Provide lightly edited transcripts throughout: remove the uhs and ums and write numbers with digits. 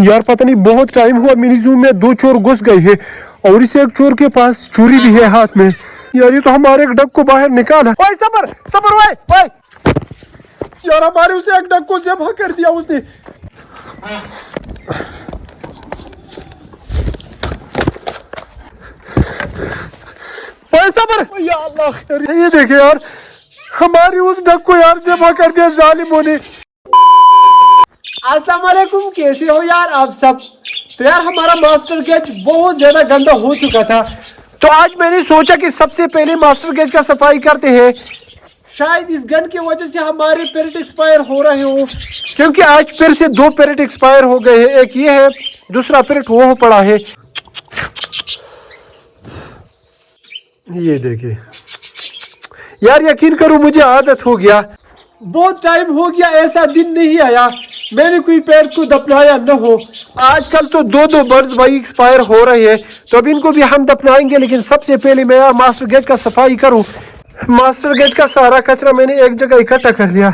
यार पता नहीं बहुत टाइम हुआ, मिनी जू में 2 चोर घुस गए हैं और इस एक चोर के पास चोरी भी है हाथ में। यार ये तो हमारे एक डक को बाहर निकाला। ओए सबर सबर, ओए यार हमारे उसे एक डक को ज़ब्ह कर दिया उसने। ओए सबर, या अल्लाह, ये देखे यार हमारी उस डक को यार ज़ब्ह कर दिया जालिमों ने। अस्सलाम वालेकुम, कैसे हो यार आप सब। तो यार हमारा मास्टर गेज बहुत ज्यादा गंदा हो चुका था, तो आज मैंने सोचा कि सबसे पहले मास्टर गेज का सफाई करते हैं। शायद इस गन की वजह से हमारे पेरेट एक्सपायर हो रहे हो, क्योंकि आज फिर से 2 पेरेट एक्सपायर हो गए हैं, एक ये है, दूसरा पेरेट वो पड़ा है। ये देखिए यार, यकीन करो मुझे आदत हो गया। बहुत टाइम हो गया, ऐसा दिन नहीं आया मैंने कोई पेड़ को दफनाया न हो। आजकल तो 2 बर्ड्स भाई एक्सपायर हो रहे हैं, तो अब इनको भी हम दफनाएंगे। लेकिन सबसे पहले मैं यार मास्टर गेट का सफाई करूं। मास्टर गेट का सारा कचरा मैंने एक जगह इकट्ठा कर लिया।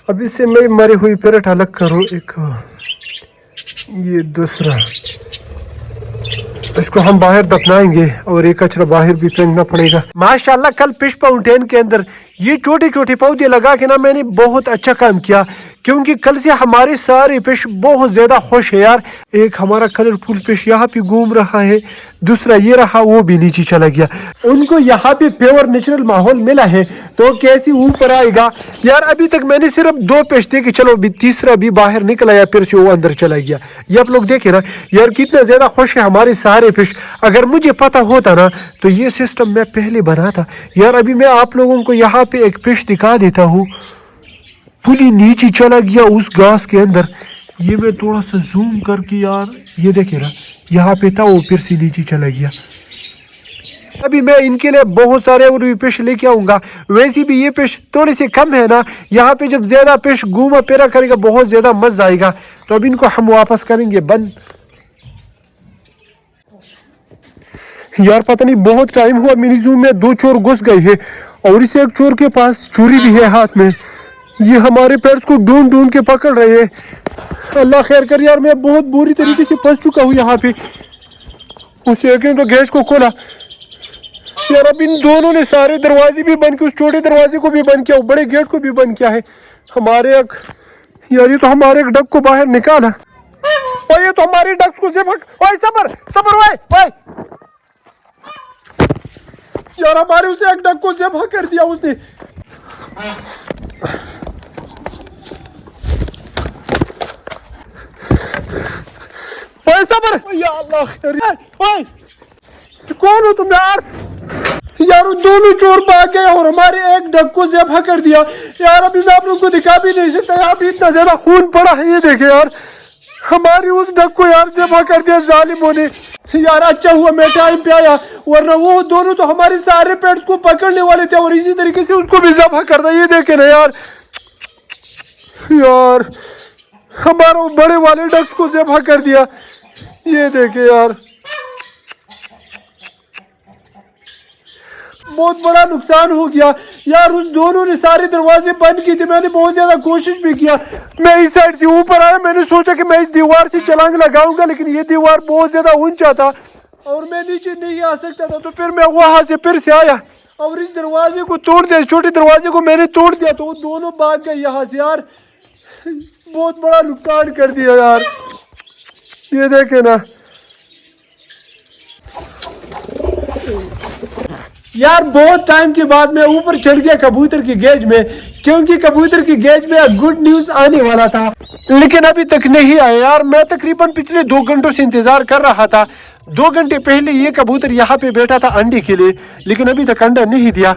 अब इससे मैं मरी हुई पेरेट अलग करूं। एक ये दूसरा, इसको हम बाहर दफनाएंगे और एक कचरा बाहर भी फेंकना पड़ेगा। माशाल्लाह कल फिश फाउंटेन के अंदर ये छोटे छोटे पौधे लगा के ना मैंने बहुत अच्छा काम किया, क्योंकि कल से हमारे सारे फिश बहुत ज्यादा खुश है यार। एक हमारा कलरफुल फिश यहाँ पे घूम रहा है, दूसरा ये रहा वो भी नीचे चला गया। उनको यहाँ पे प्योर नेचुरल माहौल मिला है तो कैसे ऊपर आएगा यार। अभी तक मैंने सिर्फ 2 फिश देखे, चलो भी तीसरा भी बाहर निकल आया, फिर से वो अंदर चला गया। ये आप लोग देखे ना यार कितना ज्यादा खुश है हमारे सारे फिश। अगर मुझे पता होता ना तो ये सिस्टम मैं पहले बनाता यार। अभी मैं आप लोगों को यहाँ पे एक फिश दिखा देता हूँ, पुली नीचे चला गया उस घास के अंदर। ये मैं थोड़ा सा जूम करके यार, ये देखे ना यहाँ पे था वो फिर से नीचे चला गया। अभी मैं इनके लिए बहुत सारे और भी फिश लेके आऊंगा। वैसे भी ये फिश थोड़ी सी कम है ना, यहाँ पे जब ज्यादा फिश घूमा फिरा करेगा बहुत ज्यादा मजा आएगा। तो अब इनको हम वापस करेंगे बंद। यार पता नहीं बहुत टाइम हुआ, मिनी जू में 2 चोर घुस गए हैं और इस एक चोर के पास चोरी भी है हाथ में। ये हमारे पेट्स को ढूंढ ढूंढ के पकड़ रहे हैं। अल्लाह खैर कर यार, मैं बहुत बुरी तरीके से फंस चुका हूँ यहाँ पे। उस एक ने तो गेट को खोला यार। अब इन दोनों ने सारे दरवाजे भी बंद किए, उस छोटे दरवाजे को भी बंद किया, बड़े गेट को भी बंद किया है। हमारे एक यार, ये तो हमारे एक डक को बाहर निकाला और ये तो हमारे डक्स को से ओए सबर सबर, ओए यार हमारे उसे एक डक को ज़ब्ह कर दिया उसने। ओए सबर, या अल्लाह, ओए कौन हो तुम यार। यार वो दोनों चोर भाग गए और हमारे एक डक को ज़ब्ह कर दिया यार। अभी मैं आप लोगों को दिखा भी नहीं सकता, यहाँ भी इतना ज्यादा खून पड़ा है। ये देखे यार हमारी उस डक को यार ज़ब्ह कर दिया जालिमों ने। यार अच्छा हुआ मैं टाइम पे आया, वरना वो दोनों तो हमारे सारे पेट्स को पकड़ने वाले थे और इसी तरीके से उसको भी ज़ब्ह कर दिया। ये देखे ना यार, यार हमारा बड़े वाले डक्स को ज़ब्ह कर दिया। ये देखे यार, बहुत बड़ा नुकसान हो गया यार। उस दोनों ने सारे दरवाजे बंद किए थे, मैंने बहुत ज्यादा कोशिश भी किया। मैं इस साइड से ऊपर आया, मैंने सोचा कि मैं इस दीवार से छलांग लगाऊंगा, लेकिन ये दीवार बहुत ज्यादा ऊंचा था और मैं नीचे नहीं आ सकता था। तो फिर मैं वहां से फिर से आया और इस दरवाजे को तोड़ दिया, छोटे दरवाजे को मैंने तोड़ दिया। तो वो दोनों भाग गए यहाँ से यार। बहुत बड़ा नुकसान कर दिया यार। ये देखे ना यार, बहुत टाइम के बाद मैं ऊपर चढ़ गया कबूतर की गेज में, क्योंकि कबूतर की गेज में गुड न्यूज आने वाला था, लेकिन अभी तक नहीं आया यार। मैं तकरीबन पिछले 2 घंटों से इंतजार कर रहा था। 2 घंटे पहले ये कबूतर यहाँ पे बैठा था अंडे के लिए, लेकिन अभी तक अंडा नहीं दिया।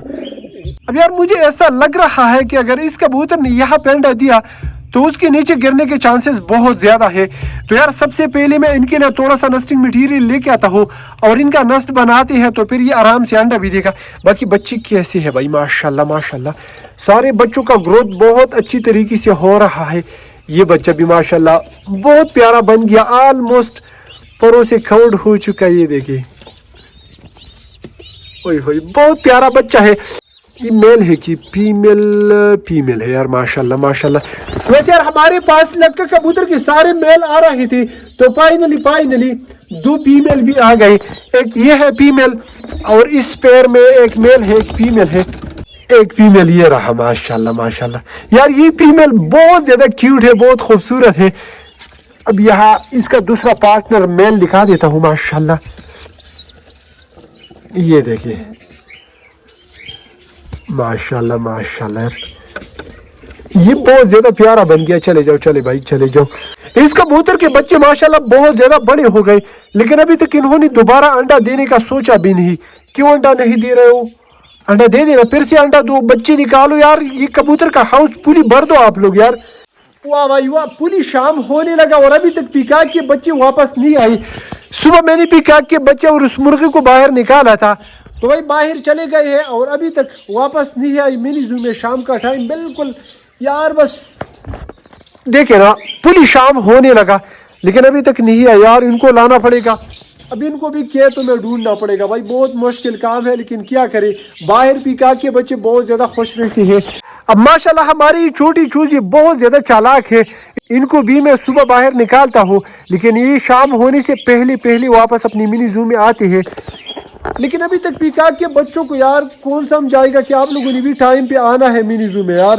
अब यार मुझे ऐसा लग रहा है कि अगर इस कबूतर ने यहाँ पे अंडा दिया तो उसके नीचे गिरने के चांसेस बहुत ज्यादा है। तो यार सबसे पहले मैं इनके लिए थोड़ा सा नस्टिंग मटेरियल लेके आता हूँ और इनका नस्ट बनाते हैं, तो फिर ये आराम से अंडा भी देगा। बाकी बच्चे कैसे है भाई, माशाल्लाह माशाल्लाह, सारे बच्चों का ग्रोथ बहुत अच्छी तरीके से हो रहा है। ये बच्चा भी माशाल्लाह बहुत प्यारा बन गया, ऑलमोस्ट परों से कवर्ड हो चुका है। ये देखिए, ओए होए बहुत प्यारा बच्चा है। یہ میل ہے کہ فیمیل ہے یار، ماشاءاللہ ماشاءاللہ۔ ویسے یار ہمارے پاس لڑکا کبوتر کی سارے میل آ رہی تھی، تو فائنلی 2 فیمیل بھی آ گئی۔ ایک یہ ہے فیمیل، اور اس پیر میں ایک میل ہے ایک فیمیل ہے۔ ایک فیمیل یہ رہا، ماشاءاللہ ماشاءاللہ یار، یہ فیمیل بہت زیادہ کیوٹ ہے، بہت خوبصورت ہے۔ اب یہاں اس کا دوسرا پارٹنر میل دکھا دیتا ہوں، ماشاءاللہ یہ دیکھیے، ماشاءاللہ ماشاءاللہ یار، یہ بہت زیادہ پیارا بن گیا۔ چلے جاؤ، چلے بھائی چلے جاؤ۔ اس کبوتر کے بچے ماشاءاللہ بہت زیادہ بڑے ہو گئے، لیکن ابھی تک انہوں نے دوبارہ انڈا دینے کا سوچا بھی نہیں۔ کیوں انڈا نہیں دے رہے ہو؟ انڈا دے دینا، پھر سے انڈا دو، بچے نکالو یار، یہ کبوتر کا ہاؤس پوری بھر دو آپ لوگ یار۔ واہ بھائی واہ، پوری شام ہونے لگا اور ابھی تک پیکاک کے بچے واپس نہیں آئے۔ صبح میں نے پیکاک کے بچے اور اس مرغے کو باہر نکالا تھا، تو بھائی باہر چلے گئے ہیں اور ابھی تک واپس نہیں آئی منی زو میں۔ شام کا ٹائم بالکل یار، بس دیکھے نا پوری شام ہونے لگا لیکن ابھی تک نہیں آیا یار، ان کو لانا پڑے گا۔ اب ان کو بھی کھیتوں میں ڈھونڈنا پڑے گا بھائی، بہت مشکل کام ہے، لیکن کیا کرے، باہر پیکاک کے بچے بہت زیادہ خوش رہتے ہیں۔ اب ماشاءاللہ ہماری یہ چھوٹی چوزی بہت زیادہ چالاک ہے، ان کو بھی میں صبح باہر نکالتا ہوں، لیکن یہ شام ہونے سے پہلے واپس اپنی منی زو میں آتے ہیں۔ لیکن ابھی تک پیکاک کے بچوں کو یار کون سمجھائے گا کہ آپ لوگوں نے بھی ٹائم پہ آنا ہے منی زو میں یار۔